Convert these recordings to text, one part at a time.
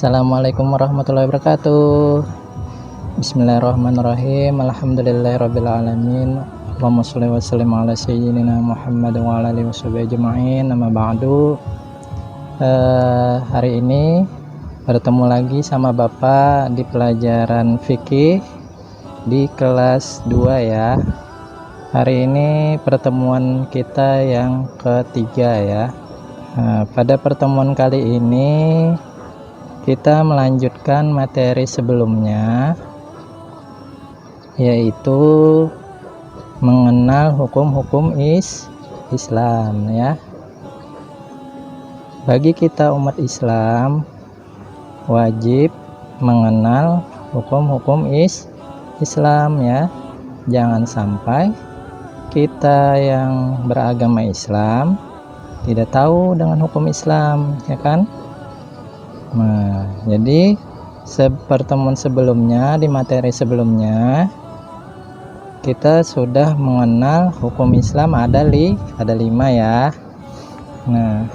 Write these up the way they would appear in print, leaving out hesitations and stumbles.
Assalamualaikum warahmatullahi wabarakatuh. Bismillahirrahmanirrahim. Alhamdulillahirabbil alamin. Allahumma shalli wa sallim ala sayyidina Muhammad wa ala alihi washabihi ajma'in. Amma ba'du. Hari ini bertemu lagi sama Bapak di pelajaran fikih di kelas 2 ya. Hari ini pertemuan kita yang ketiga ya. Pada pertemuan kali ini kita melanjutkan materi sebelumnya, yaitu mengenal hukum-hukum Islam ya. Bagi kita umat Islam wajib mengenal hukum-hukum Islam ya. Jangan sampai kita yang beragama Islam tidak tahu dengan hukum Islam ya kan. Nah, jadi pertemuan sebelumnya, di materi sebelumnya kita sudah mengenal hukum Islam ada 5 ya. Nah,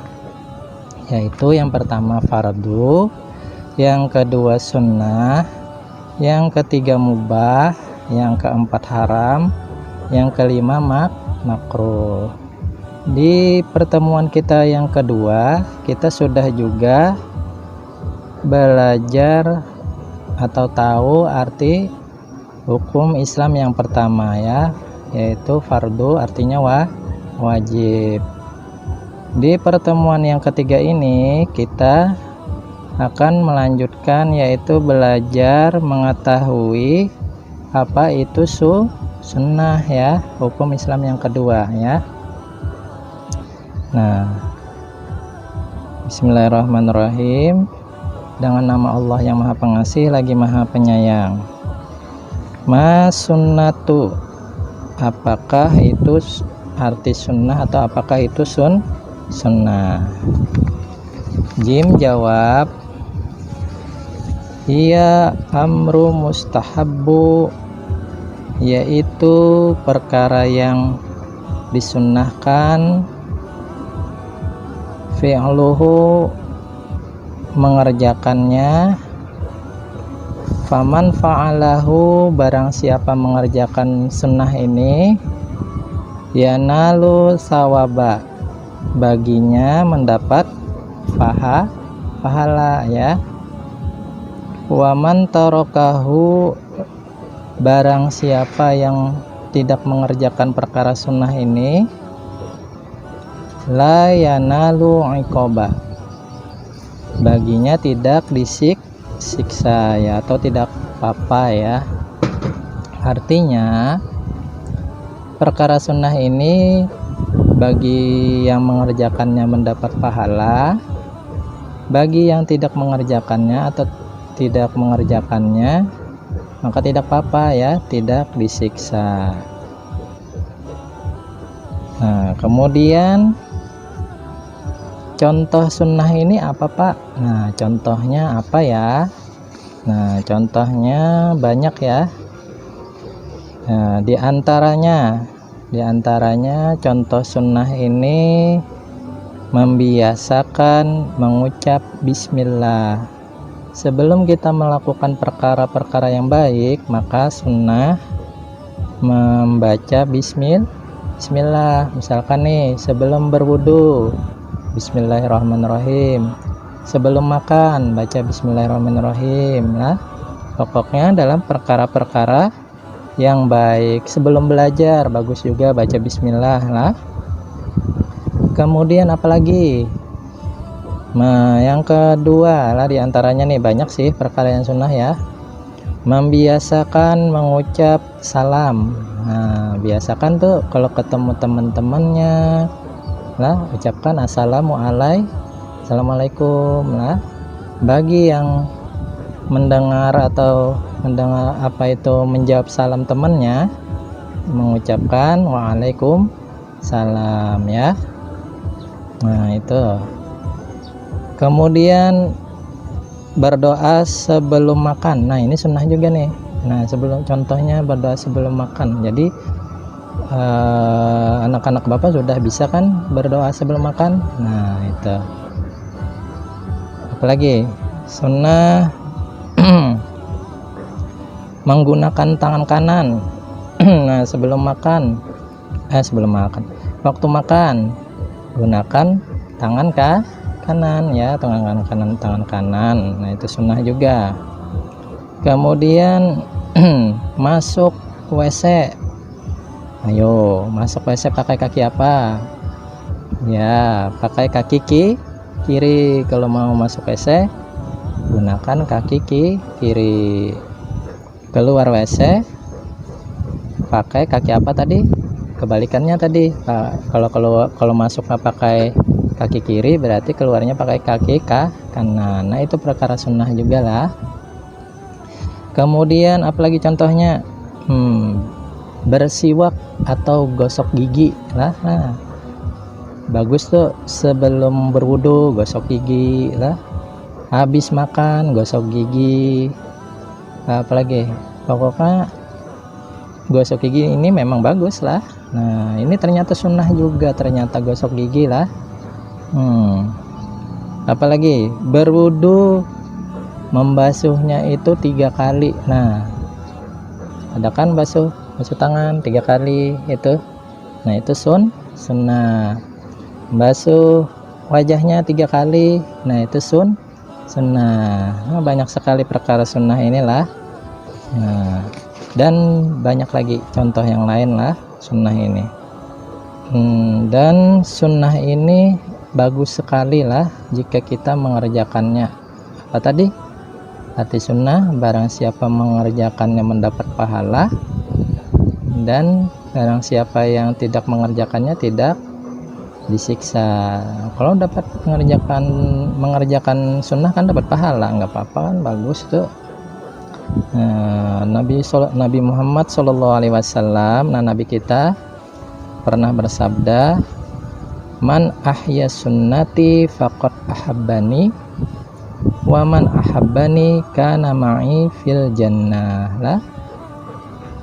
yaitu yang pertama fardu, yang kedua sunnah, yang ketiga mubah, yang keempat haram, yang kelima makruh. Di pertemuan kita yang kedua kita sudah juga belajar atau tahu arti hukum Islam yang pertama ya, yaitu fardu artinya wajib. Di pertemuan yang ketiga ini kita akan melanjutkan, yaitu belajar mengetahui apa itu sunnah ya, hukum Islam yang kedua ya. Nah, bismillahirrahmanirrahim. Dengan nama Allah yang Maha Pengasih lagi Maha Penyayang. Sunnatu, apakah itu arti sunnah atau apakah itu sunnah? Jim jawab, iya amru mustahabbu, yaitu perkara yang disunnahkan, fi'luhu, mengerjakannya, faman fa'alahu, barang siapa mengerjakan sunnah ini, yanalu sawaba, baginya mendapat pahala ya. Waman tarokahu, barang siapa yang tidak mengerjakan perkara sunnah ini, la yanalu iqoba, baginya tidak disiksa ya, atau tidak apa ya. Artinya perkara sunnah ini bagi yang mengerjakannya mendapat pahala, bagi yang tidak mengerjakannya atau tidak mengerjakannya maka tidak apa-apa ya, tidak disiksa. Nah, kemudian contoh sunnah ini apa Pak? Nah, contohnya apa ya? Nah, contohnya banyak ya. Nah, diantaranya contoh sunnah ini membiasakan mengucap bismillah. Sebelum kita melakukan perkara-perkara yang baik, maka sunnah membaca bismillah. Misalkan nih, sebelum berwudu bismillahirrahmanirrahim, sebelum makan baca bismillahirrahmanirrahim lah. Pokoknya dalam perkara-perkara yang baik, sebelum belajar bagus juga baca bismillah lah. Kemudian apalagi? Nah, yang kedua lah, diantaranya nih banyak sih perkara yang sunnah ya, membiasakan mengucap salam. Nah, biasakan tuh kalau ketemu teman-temannya lah, ucapkan assalamualaikum lah. Bagi yang mendengar menjawab salam temannya, mengucapkan waalaikumsalam ya. Nah, itu. Kemudian berdoa sebelum makan. Nah, ini sunnah juga nih. Nah, contohnya berdoa sebelum makan. Jadi anak-anak Bapak sudah bisa kan berdoa sebelum makan. Nah, itu apalagi Sunnah menggunakan tangan kanan. Nah, sebelum makan, waktu makan gunakan tangan kanan ya, tangan kanan. Nah, itu sunnah juga. Kemudian masuk WC. Ayo, masuk WC pakai kaki apa? Ya, pakai kaki kiri. Kalau mau masuk WC gunakan kaki kiri. Keluar WC pakai kaki apa tadi? Kebalikannya tadi. Kalau masuk pakai kaki kiri, berarti keluarnya pakai kaki kanan. Nah, itu perkara sunnah juga lah. Kemudian apalagi contohnya? Bersiwak atau gosok gigi lah. Nah, bagus tuh, sebelum berwudu gosok gigi lah, habis makan gosok gigi. Apalagi, pokoknya gosok gigi ini memang bagus lah. Nah, ini ternyata sunnah juga, ternyata gosok gigi lah. Apalagi berwudu membasuhnya itu 3 kali. Nah, ada kan basuh tangan 3 kali itu. Nah, itu sunnah. Basuh wajahnya 3 kali. Nah, itu sunnah. Nah, banyak sekali perkara sunnah inilah. Nah, dan banyak lagi contoh yang lain lah sunnah ini. Dan sunnah ini bagus sekali lah jika kita mengerjakannya. Apa tadi? Arti sunnah, barang siapa mengerjakannya mendapat pahala, dan barang siapa yang tidak mengerjakannya tidak disiksa. Kalau dapat mengerjakan sunnah kan dapat pahala, nggak apa-apa kan, bagus tuh. Nabi Muhammad SAW, Nabi kita pernah bersabda, man ahya sunnati faqad ahabbani, wa man ahabbani kana ma'i fil jannah lah.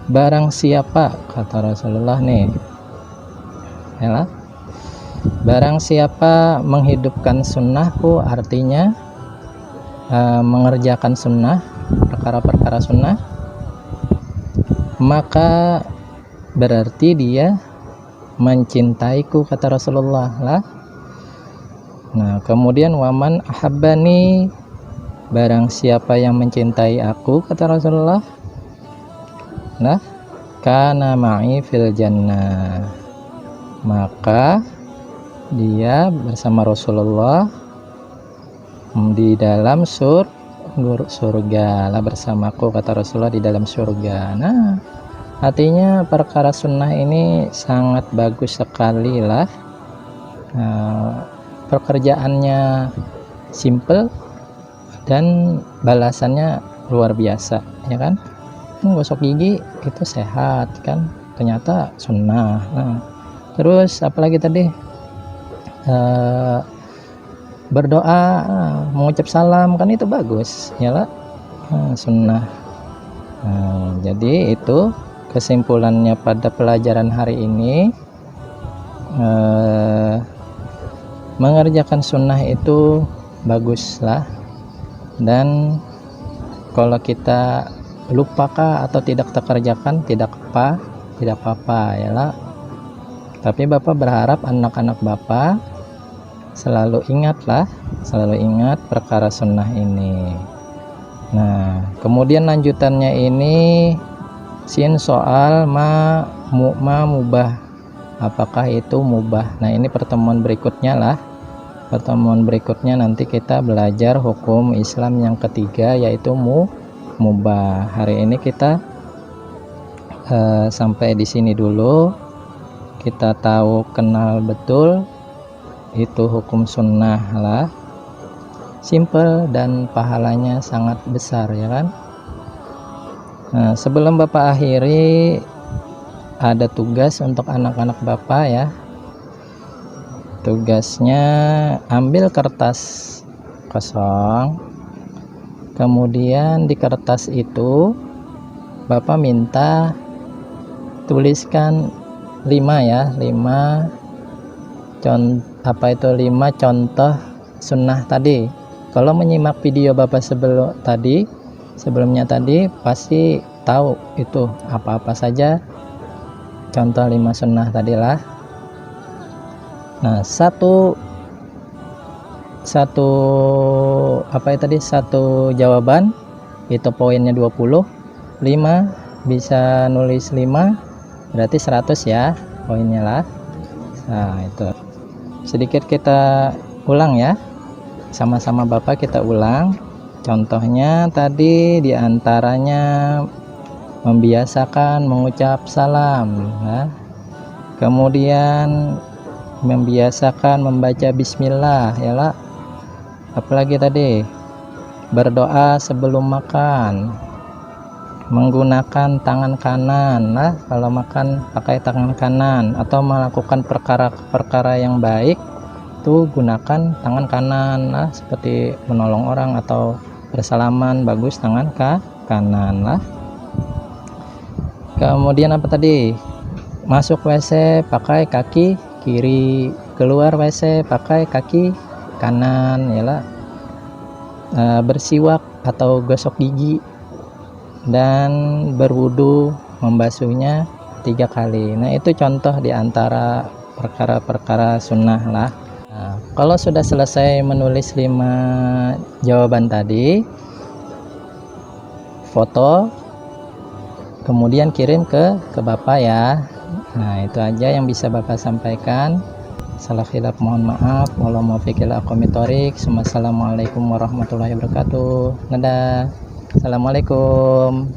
Barang siapa, kata Rasulullah nih ya, barang siapa menghidupkan sunnahku, artinya mengerjakan sunnah, perkara-perkara sunnah, maka berarti dia mencintaiku, kata Rasulullah lah. Nah, kemudian waman ahabbani, barang siapa yang mencintai aku, kata Rasulullah, nah, kana ma'i fil jannah, maka dia bersama Rasulullah di dalam surga lah, bersamaku, kata Rasulullah, di dalam surga. Nah, artinya perkara sunnah ini sangat bagus sekali lah. Pekerjaannya simple dan balasannya luar biasa, ya kan? Gosok gigi itu sehat kan, ternyata sunnah. Nah, terus apalagi tadi, berdoa, mengucap salam kan itu bagus ya lah, sunnah. Jadi itu kesimpulannya pada pelajaran hari ini. Mengerjakan sunnah itu bagus lah, dan kalau kita lupakah atau tidak terkerjakan tidak apa-apa ya lah. Tapi Bapak berharap anak-anak Bapak selalu ingat perkara sunnah ini. Nah, kemudian lanjutannya ini soal mubah, apakah itu mubah. Nah, ini pertemuan berikutnya lah. Pertemuan berikutnya nanti kita belajar hukum Islam yang ketiga, yaitu mubah. Hari ini kita sampai di sini dulu. Kita tahu, kenal betul itu hukum sunnah lah, simple dan pahalanya sangat besar ya kan. Nah, sebelum Bapak akhiri, ada tugas untuk anak-anak Bapak ya. Tugasnya ambil kertas kosong, kemudian di kertas itu Bapak minta tuliskan 5 contoh sunnah tadi. Kalau menyimak video Bapak sebelumnya tadi pasti tahu itu apa-apa saja contoh 5 sunnah tadilah. Nah, satu jawaban itu poinnya 20, 5 bisa nulis 5 berarti 100 ya poinnya lah. Nah, itu sedikit kita ulang ya, sama-sama Bapak kita ulang. Contohnya tadi diantaranya membiasakan mengucap salam ya. Kemudian membiasakan membaca bismillah ya lah. Apalagi tadi berdoa sebelum makan, menggunakan tangan kanan lah, kalau makan pakai tangan kanan, atau melakukan perkara-perkara yang baik tuh gunakan tangan kanan lah, seperti menolong orang atau bersalaman bagus tangan kanan lah. Kemudian apa tadi, masuk WC pakai kaki kiri, keluar WC pakai kaki kanan ya lah. Bersiwak atau gosok gigi dan berwudu membasuhnya 3 kali. Nah, itu contoh diantara perkara-perkara sunnah lah. Nah, kalau sudah selesai menulis 5 jawaban tadi, foto kemudian kirim ke Bapak ya. Nah, itu aja yang bisa Bapak sampaikan. Salah khilaf mohon maaf. Wallahu muwaffiq ila aqwamit thoriq. Assalamualaikum warahmatullahi wabarakatuh. Dadah. Assalamualaikum.